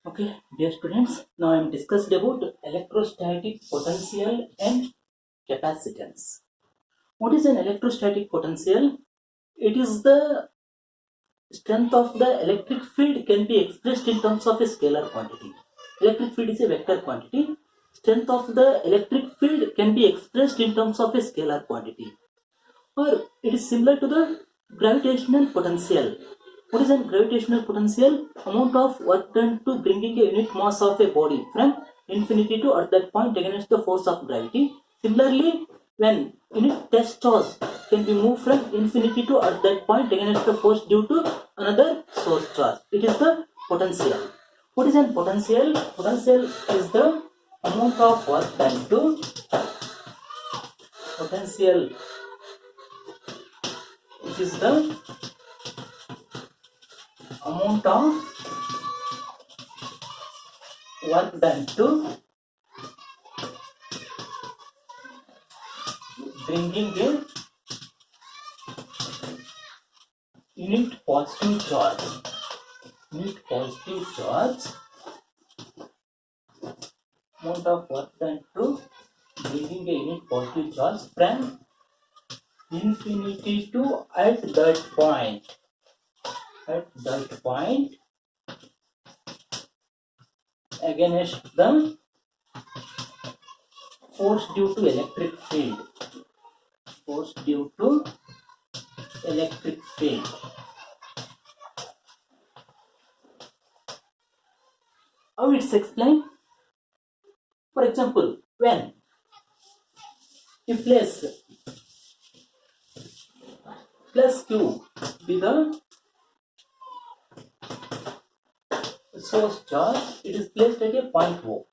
Okay, dear students, now I am discussed about electrostatic potential and capacitance. What is an electrostatic potential? It is the strength of the electric field can be expressed in terms of a scalar quantity. Electric field is a vector quantity. Strength of the electric field can be expressed in terms of a scalar quantity. Or it is similar to the gravitational potential. What is a gravitational potential? Amount of work done to bringing a unit mass of a body from infinity to at that point against the force of gravity. Similarly, when unit test charge can be moved from infinity to at that point against the force due to another source charge. It is the potential. What is a potential? Potential is the amount of work done to potential, which is the amount of work done to bringing a unit positive charge. Unit positive charge. Amount of work done to bringing a unit positive charge from infinity to at that point. At that point against the force due to electric field. Force due to electric field. How it's explained? For example, when you place plus q be the source charge, it is placed at a point O.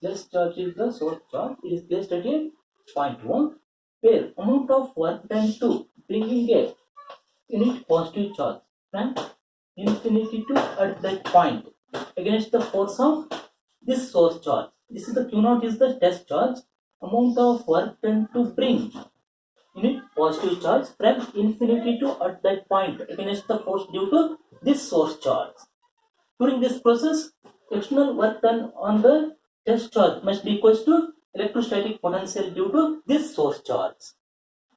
Plus charge is the source charge, it is placed at a point O, where amount of work done to bringing a unit positive charge from infinity to at that point against the force of this source charge. This is the Q naught is the test charge. Amount of work done to bring unit positive charge from infinity to at that point against the force due to this source charge. During this process, external work done on the test charge must be equal to electrostatic potential due to this source charge.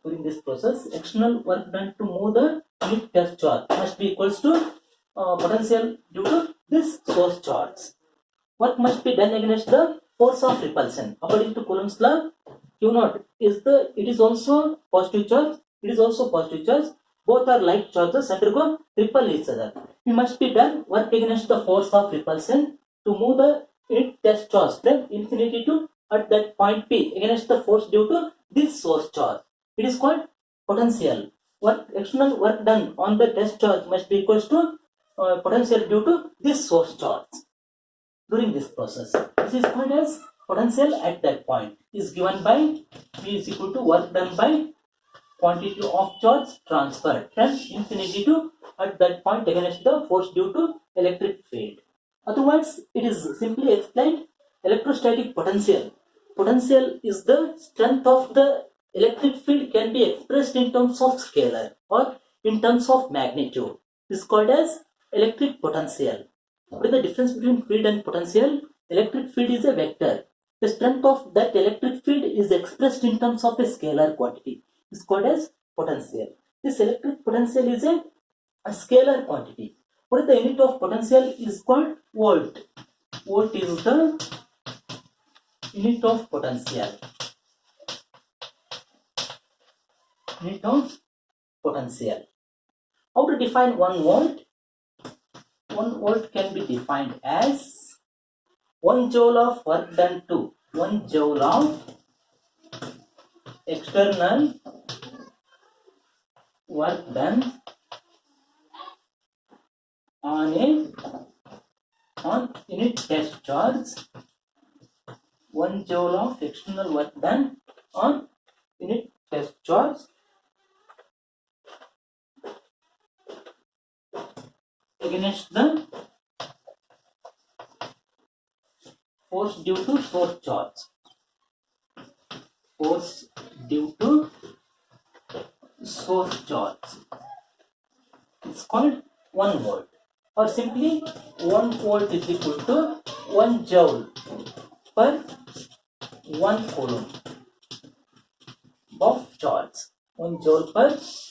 During this process, external work done to move the unit test charge must be equal to potential due to this source charge. Work must be done against the force of repulsion. According to Coulomb's law, Q naught is it is also positive charge, it is also positive charge. Both are like charges undergo repel each other. It must be done work against the force of repulsion to move the unit test charge from infinity to at that point P against the force due to this source charge. It is called potential. External work done on the test charge must be equal to potential due to this source charge. During this process, this is called as potential at that point is given by V is equal to work done by quantity of charge transferred from infinity to at that point against the force due to electric field. Otherwise, it is simply explained electrostatic potential. Potential is the strength of the electric field can be expressed in terms of scalar or in terms of magnitude. This is called as electric potential. What is the difference between field and potential? Electric field is a vector. The strength of that electric field is expressed in terms of a scalar quantity. It's called as potential. This electric potential is a scalar quantity. What is the unit of potential is called volt. Volt is the unit of potential. Unit of potential. How to define 1 volt? 1 volt can be defined as 1 joule of work done to 1 joule of external work done on unit test charge. 1 joule of external work done on unit test charge against the force due to source charge. Force due to source charge. It's called 1 volt. or simply 1 volt is equal to 1 joule per 1 coulomb of charge. 1 joule per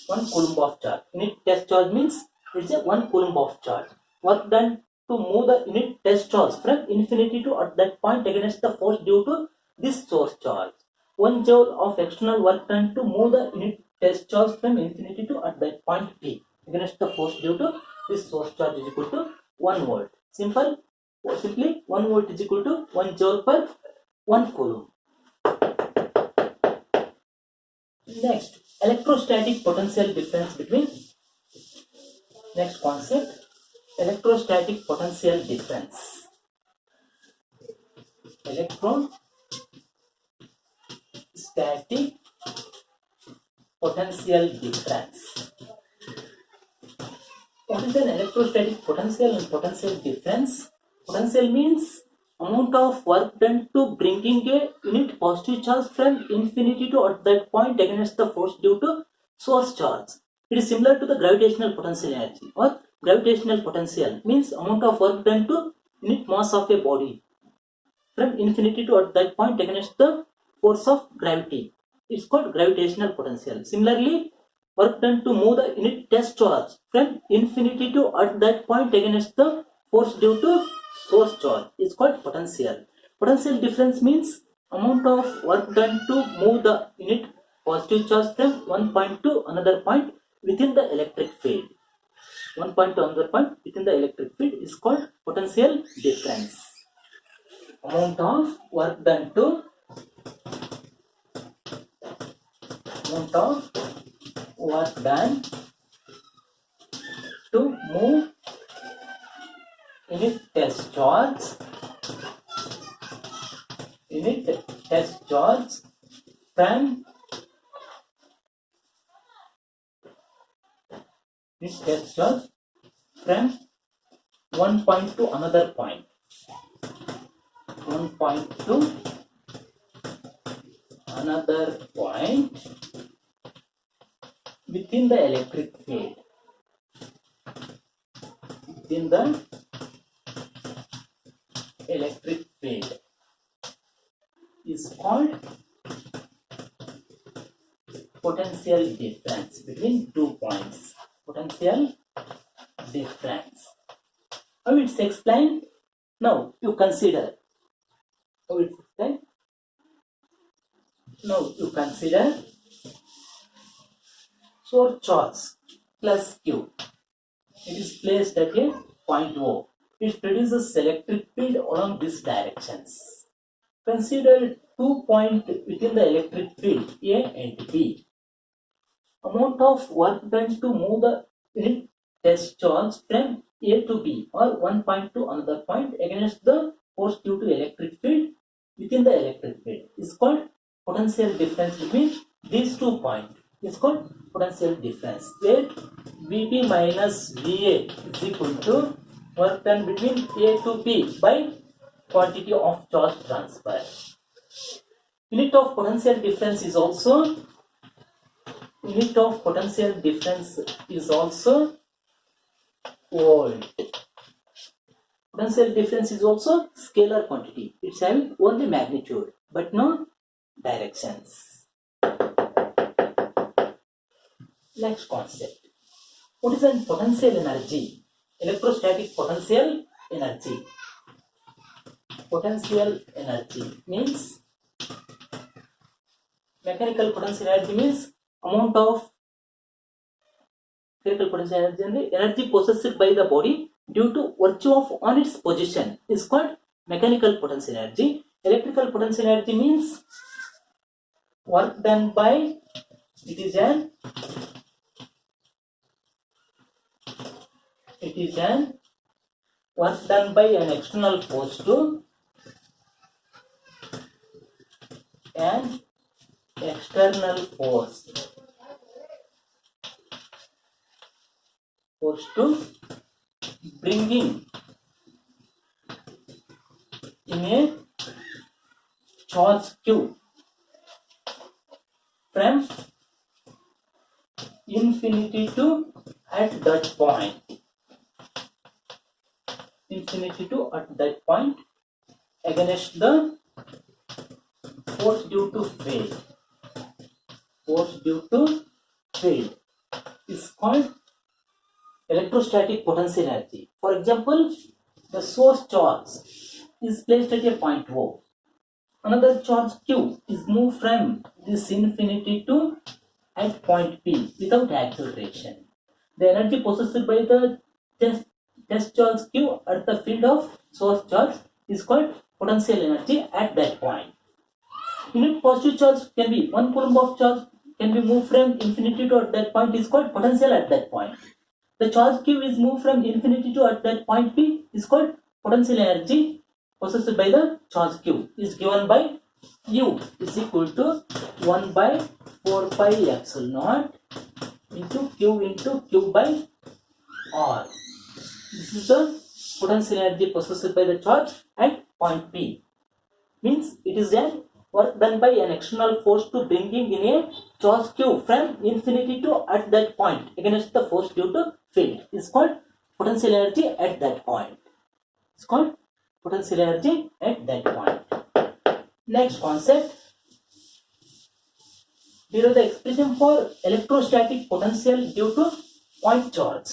1 coulomb of charge. Unit test charge means it's a 1 coulomb of charge. Work done to move the unit test charge from infinity to at that point against the force due to this source charge. 1 joule of external work done to move the unit test charge from infinity to at that point P against the force due to this source charge is equal to 1 volt. Simply 1 volt is equal to 1 joule per 1 coulomb. Next, electrostatic potential difference between. Next concept, electrostatic potential difference. Electrostatic potential difference. What is an electrostatic potential and potential difference? Potential means amount of work done to bringing a unit positive charge from infinity to at that point against the force due to source charge. It is similar to the gravitational potential energy, or gravitational potential means amount of work done to unit mass of a body from infinity to at that point against the force of gravity. It's called gravitational potential. Similarly, work done to move the unit test charge from infinity to at that point against the force due to source charge is called potential. Potential difference means amount of work done to move the unit positive charge from one point to another point within the electric field. One point to another point within the electric field is called potential difference. Amount of work done to move unit test charge from one point to another point. One point to another point within the electric field. Within the electric field is called potential difference between 2 points. Potential difference. How it's explained? Now you consider. How it's explained? Now you consider source charge plus Q. It is placed at a point O. It produces electric field along these directions. Consider 2 points within the electric field A and B. Amount of work done to move the unit test charge from A to B or one point to another point against the force due to electric field within the electric field is called potential difference between these 2 points. Is called potential difference, where Vp minus Va is equal to work done between A to B by quantity of charge transfer. Unit of potential difference is also volt. Potential difference is also scalar quantity. It's having only magnitude but no directions. Next concept. What is an potential energy? Electrostatic potential energy. Potential energy means mechanical potential energy means amount of mechanical potential energy possessed by the body due to virtue of on its position is called mechanical potential energy. Electrical potential energy means work done by it is an work done by an external force to an external force to bringing in a charge Q from infinity to at that point. infinity to at that point against the force due to field. Force due to field is called electrostatic potential energy. For example, the source charge is placed at a point O. Another charge Q is moved from this infinity to at point P without acceleration. The energy possessed by the test charge Q at the field of source charge is called potential energy at that point. Unit positive charge can be 1 coulomb of charge can be moved from infinity to at that point is called potential at that point. The charge Q is moved from infinity to at that point P is called potential energy possessed by the charge Q is given by U is equal to 1 by 4 pi epsilon naught into Q by R. This is the potential energy possessed by the charge at point P. Means it is a work done by an external force to bringing in a charge Q from infinity to at that point against the force due to field is called potential energy at that point. It's called potential energy at that point. Next concept. Here is the expression for electrostatic potential due to point charge.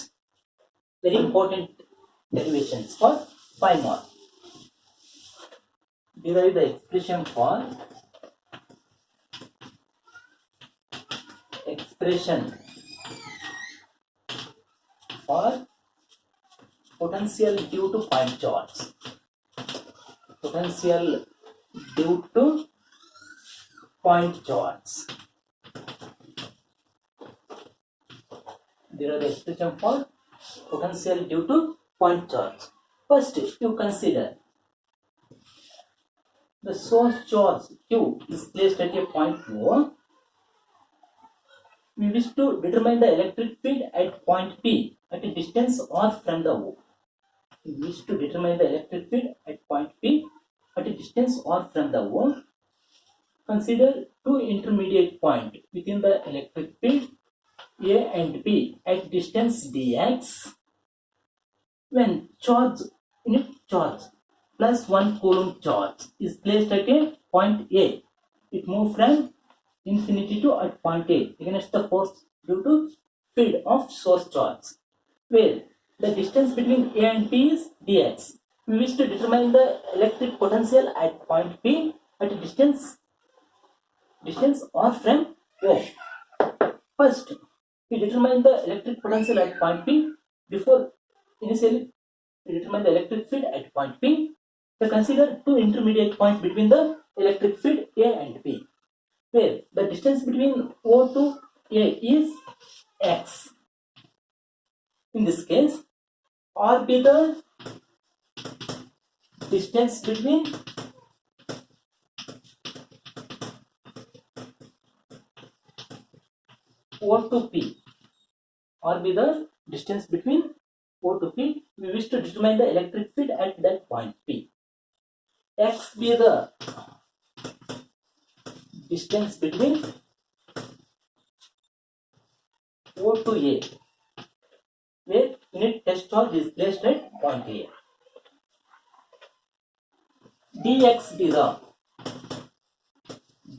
Very important derivations for 5 more. Derive the expression for potential due to point charge. Potential due to point charge. There are the expression for potential due to point charge. First, you consider the source charge Q is placed at a point O. We wish to determine the electric field at point P at a distance R from the O. We wish to determine the electric field at point P at a distance R from the O. Consider two intermediate points within the electric field A and B at distance dx. When unit charge plus 1 coulomb charge is placed at a point A, it moves from infinity to at point A against the force due to field of source charge, where the distance between A and P is dx. We wish to determine the electric potential at point P at a distance R from O. First, we determine the electric potential at point P. Before initially we determine the electric field at point P. We consider two intermediate points between the electric field A and B, where the distance between O to A is x. In this case, R be the distance between O to P. R be the distance between O to P. We wish to determine the electric field at that point P. X be the distance between O to A, where unit test charge is placed at point A. Dx be the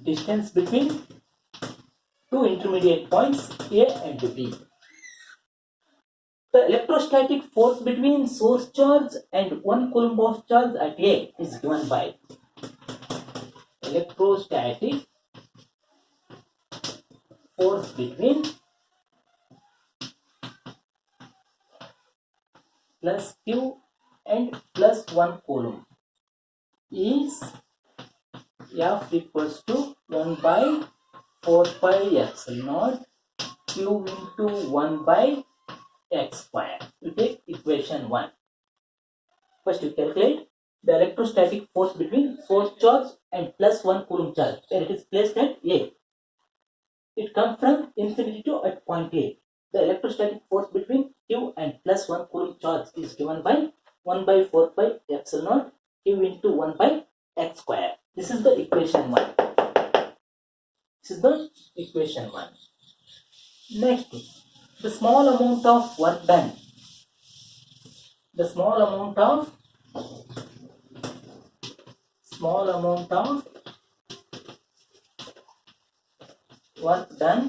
distance between two intermediate points A and B. The electrostatic force between source charge and 1 coulomb of charge at A is given by electrostatic force between plus Q and plus 1 coulomb is F equals to 1 by 4 pi epsilon naught Q into 1 by x square. We take equation 1. First you calculate the electrostatic force between source charge and plus 1 coulomb charge, where it is placed at A. It comes from infinity to at point A. The electrostatic force between Q and plus 1 coulomb charge is given by 1 by 4 pi epsilon naught Q into 1 by x square. This is the equation 1. This is the equation 1. Next, the small amount of work done the small amount of work done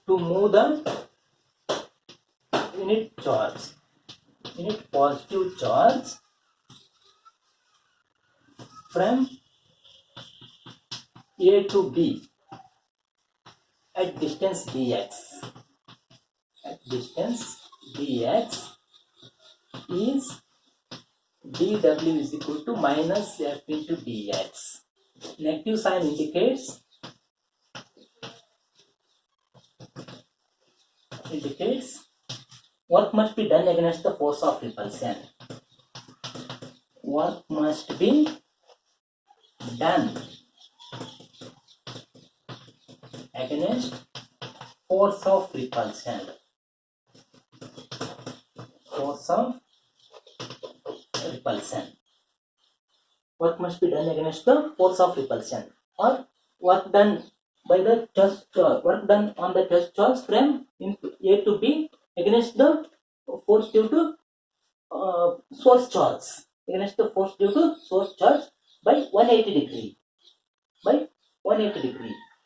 to move the unit positive charge from A to B at distance dx. At distance dx is dw is equal to minus f into dx. Negative sign indicates work must be done against the force of repulsion. Work must be done against force of repulsion. Work must be done against the force of repulsion, or work done by the test charge, work done on the test charge from A to B against the force due to source charge, by 180 degree,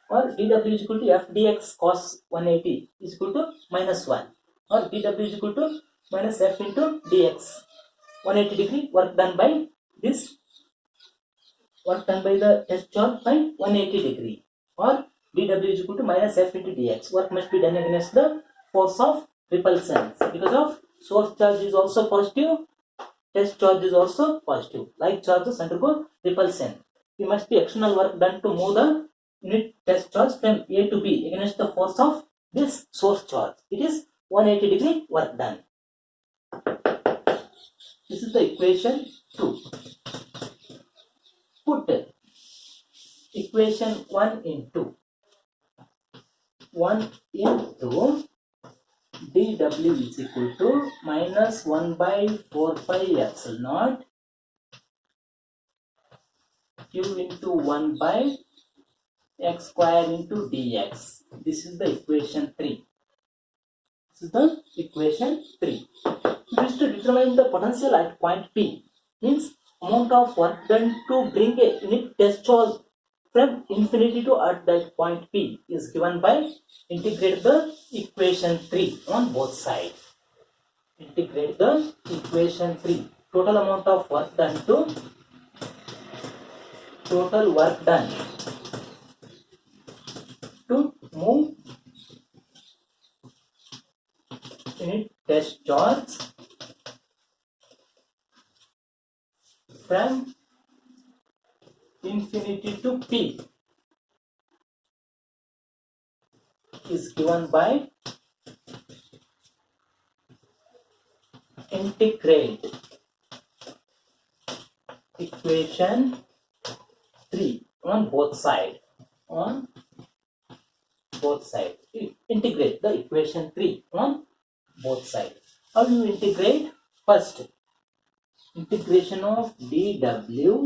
or dw is equal to f dx cos 180 is equal to minus 1, or dw is equal to minus f into dx. 180 degree work done by the test charge by 180 degree, or dw is equal to minus f into dx. Work must be done against the force of repulsion. Because of source charge is also positive, test charge is also positive. Like charges undergo repulsion. It must be external work done to move the unit test charge from A to B against the force of this source charge. It is 180 degree work done. This is the equation 2. Put equation 1 into dw is equal to minus 1 by 4 pi epsilon naught q into 1 by x square into dx. This is the equation 3. We wish to determine the potential at point P. Means amount of work done to bring a unit test charge from infinity to at that point P is given by integrate the equation 3 on both sides. Integrate the equation 3. Total work done to move unit test charge from infinity to P is given by integrate equation 3 on both sides. Integrate the equation 3 on both sides. How do you integrate? First, integration of dw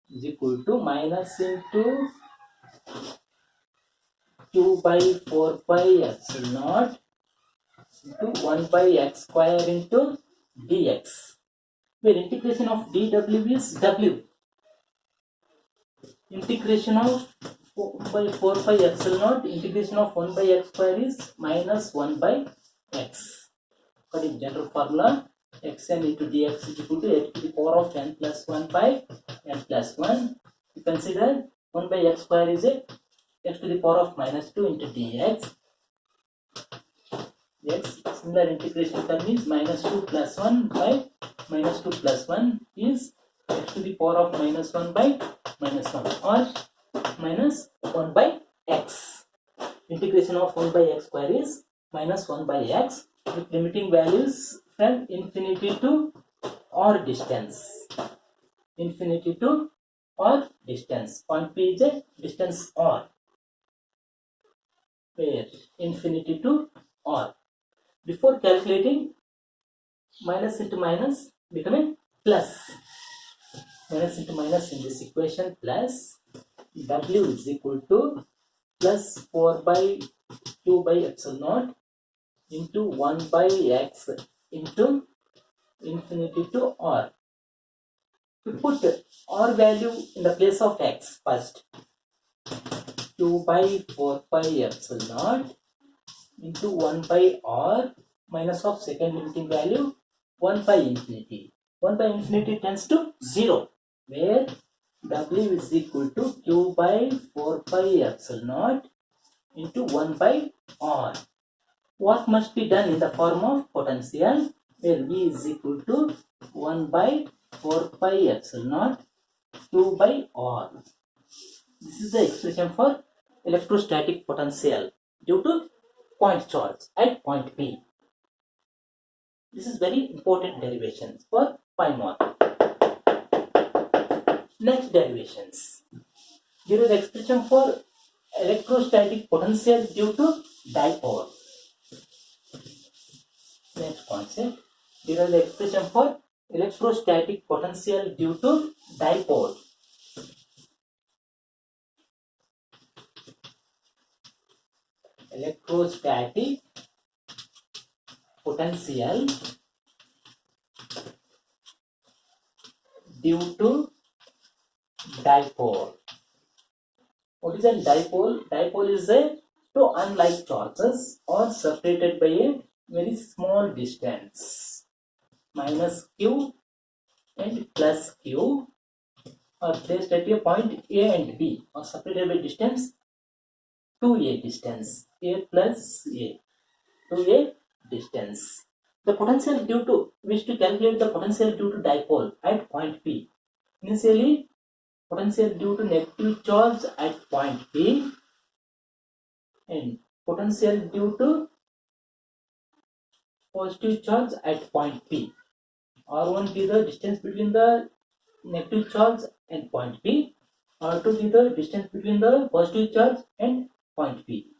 is equal to minus into q by 4 pi epsilon naught into 1 by x square into dx, where integration of dw is w. Integration of 4 by 4 pi epsilon naught, integration of 1 by x square is minus 1 by x. According to general formula, xn into dx is equal to x to the power of n plus 1 by n plus 1. You consider 1 by x square is a x to the power of minus 2 into dx. X, similar integration term is minus 2 plus 1 by minus 2 plus 1 is x to the power of minus 1 by minus 1, or minus 1 by x. Integration of 1 by x square is minus 1 by x with limiting values from infinity to or distance. Infinity to or distance. Point P is a distance or, where infinity to or. Before calculating, minus into minus become a plus. Minus into minus in this equation, plus w is equal to plus 4 by q by epsilon naught into 1 by x into infinity to r. We put r value in the place of x first. q by 4 pi epsilon naught into 1 by r minus of second limiting value 1 by infinity. 1 by infinity tends to 0, where w is equal to q by 4 pi epsilon naught into 1 by r. What must be done in the form of potential, where v is equal to 1 by 4 pi epsilon naught q by r. This is the expression for electrostatic potential due to point charge at point P. This is very important derivations for pi mark. Next derivations. There is expression for electrostatic potential due to dipole. Next concept. There is expression for electrostatic potential due to dipole. Electrostatic potential due to dipole. What is a dipole? Dipole is a two unlike charges are separated by a very small distance. Minus q and plus q are placed at a point A and B are separated by distance 2a distance. A plus A. 2a distance. The potential due to, wish to calculate the potential due to dipole at point P. Initially, potential due to negative charge at point P and potential due to positive charge at point P. R1 be the distance between the negative charge and point P. R2 be the distance between the positive charge and point P.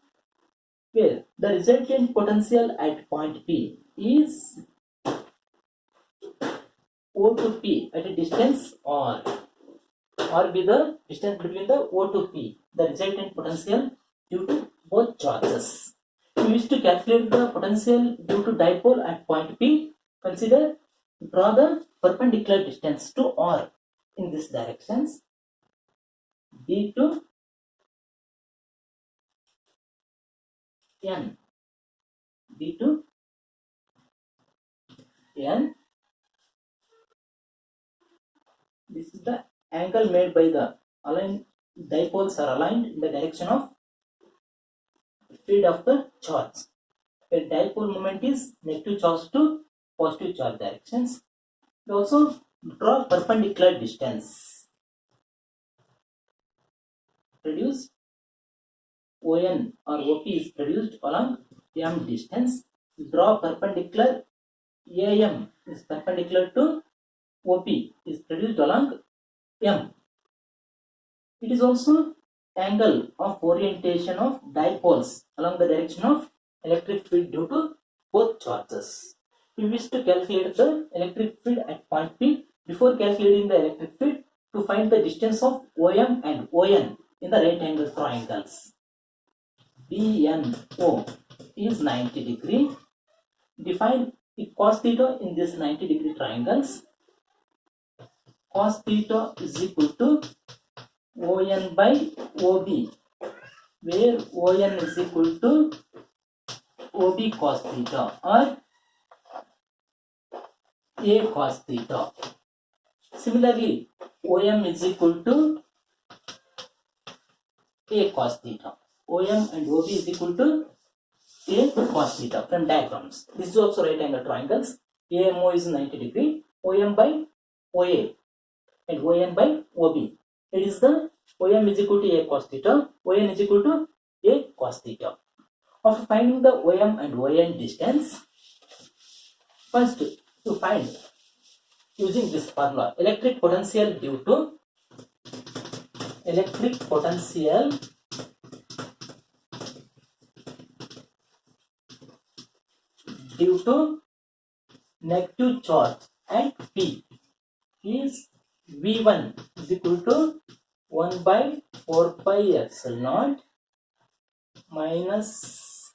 Where the resultant potential at point P is O to P at a distance R. R be the distance between the O to P, the resultant potential due to both charges. We wish to calculate the potential due to dipole at point P. Consider, draw the perpendicular distance to R in this directions. D to N. D to N. This is the angle made by the aligned dipoles are aligned in the direction of field of the charge. A dipole moment is negative charge to positive charge directions. We also draw perpendicular distance. Produce ON or OP is produced along M distance. Draw perpendicular AM is perpendicular to OP is produced along M. It is also angle of orientation of dipoles along the direction of electric field due to both charges. We wish to calculate the electric field at point P. Before calculating the electric field, to find the distance of OM and ON in the right angle triangles. DNO is 90 degree. Define cos theta in this 90 degree triangles. Cos theta is equal to ON by OB, where ON is equal to OB cos theta or A cos theta. Similarly, OM is equal to A cos theta. OM and OB is equal to A cos theta from diagrams. This is also right angle triangles. AMO is 90 degree. OM by OA and ON by OB. It is the OM is equal to A cos theta. ON is equal to A cos theta. After finding the OM and ON distance, first to find using this formula electric potential due to negative charge at P is V1 is equal to 1 by 4 pi epsilon naught minus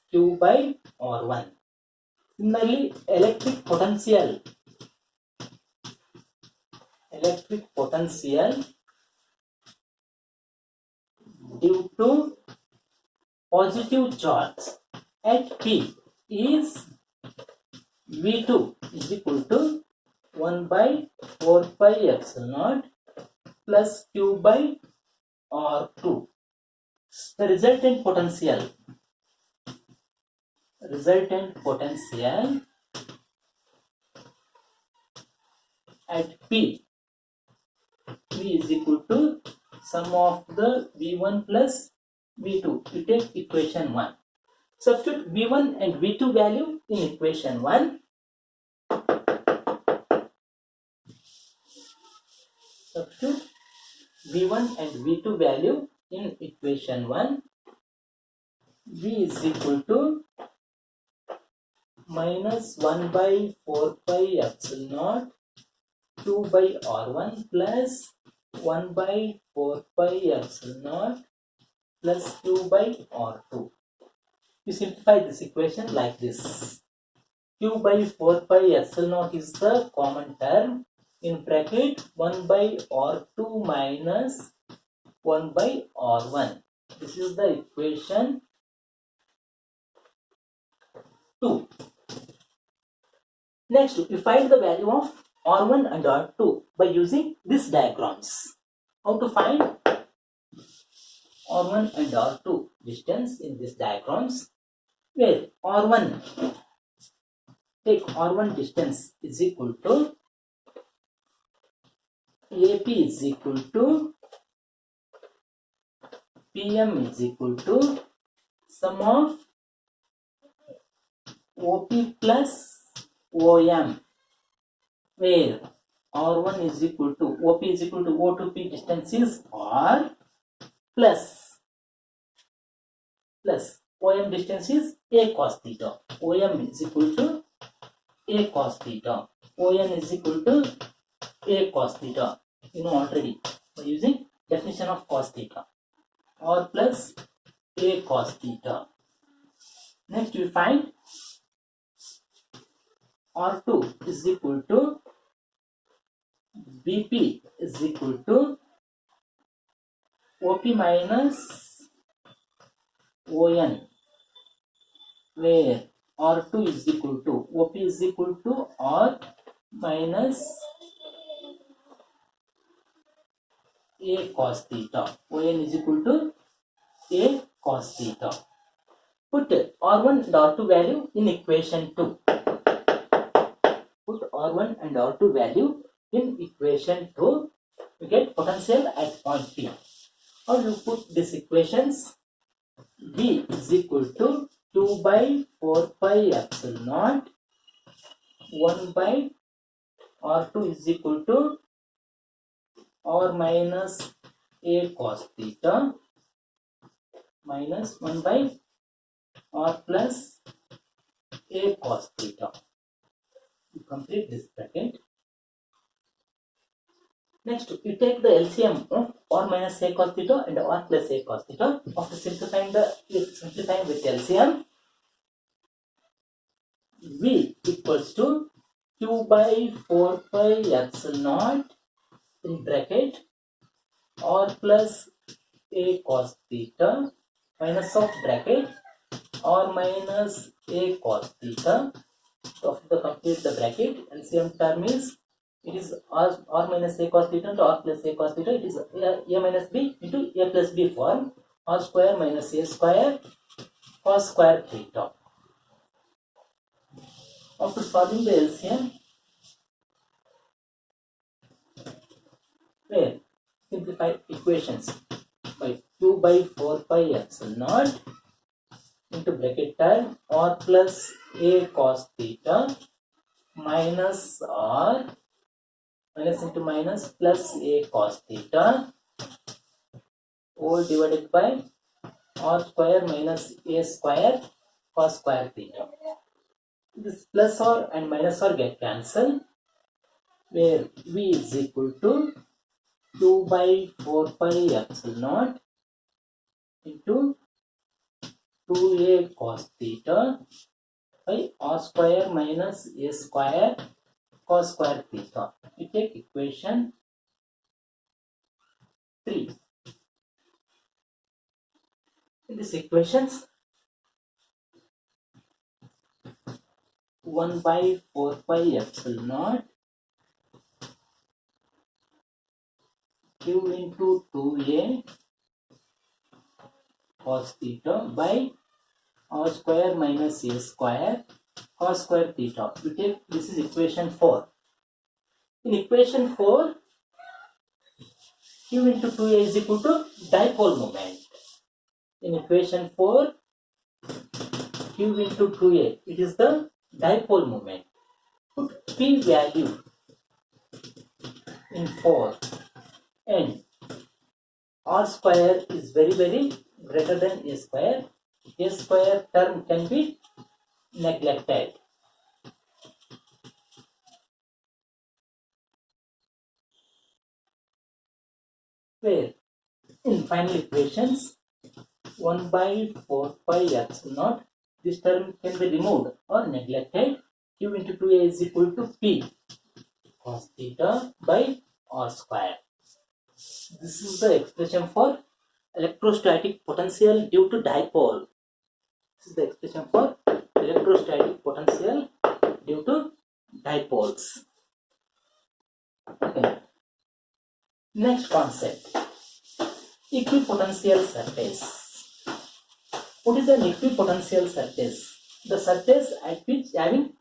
Q by R1. Similarly, electric potential due to positive charge at P is V2 is equal to 1 by 4 pi epsilon naught plus Q by R2. The resultant potential at P is equal to sum of the V1 plus V2. You take equation 1. Substitute V1 and V2 value in equation 1. Substitute V1 and V2 value in equation 1. V is equal to minus 1 by 4 pi epsilon naught 2 by R1 plus 1 by 4 pi epsilon naught plus 2 by R2. You simplify this equation like this. Q by 4 pi epsilon naught is the common term. In bracket 1 by R2 minus 1 by R1. This is the equation 2. Next, we find the value of R1 and R2 by using these diagrams. How to find R1 and R2 distance in these diagrams? Where R1, take R1 distance is equal to AP is equal to PM is equal to sum of OP plus OM, where R1 is equal to OP is equal to O to P distance is R plus OM distance is A cos theta. OM is equal to A cos theta. ON is equal to A cos theta. You know already by using definition of cos theta. R plus A cos theta. Next we find R2 is equal to BP is equal to OP minus ON, where R2 is equal to OP is equal to R minus A cos theta. ON is equal to A cos theta. Put R1 and R2 value in equation 2. Put R1 and R2 value in equation 2. We get potential at point P. How do you put these equations? V is equal to 2 by 4 pi epsilon naught 1 by R2 is equal to R minus A cos theta minus 1 by R plus A cos theta. You complete this bracket. Next, you take the LCM of R minus A cos theta and R plus A cos theta. After simplifying with LCM, V equals to Q by 4 pi epsilon naught in bracket R plus A cos theta minus of bracket R minus A cos theta. After complete the bracket, LCM term is it is R minus A cos theta into R plus A cos theta. It is A minus B into A plus B form. R square minus A square cos square theta. After solving the LCM, where simplify equations by Q by 4 pi epsilon naught into bracket term R plus A cos theta minus R minus into minus plus A cos theta all divided by R square minus A square cos square theta. This plus R and minus R get cancelled, where V is equal to 2 by 4 pi epsilon naught into 2a cos theta by r square minus a square cos square theta. We take equation 3. In these equations, 1 by 4 pi epsilon naught q into 2a cos theta by r square minus a square cos square theta. We take, this is equation 4. In equation 4, q into 2a is equal to dipole moment. In equation 4, q into 2a, it is the dipole moment. Put p value in 4 and r square is very greater than a square. A square term can be neglected. Where in final equations 1 by 4 pi epsilon naught, this term can be removed or neglected. Q into 2a is equal to p cos theta by r square. This is the expression for electrostatic potential due to dipole. This is the expression for electrostatic potential due to dipoles. Okay. Next concept, equipotential surface. What is an equipotential surface? The surface at which having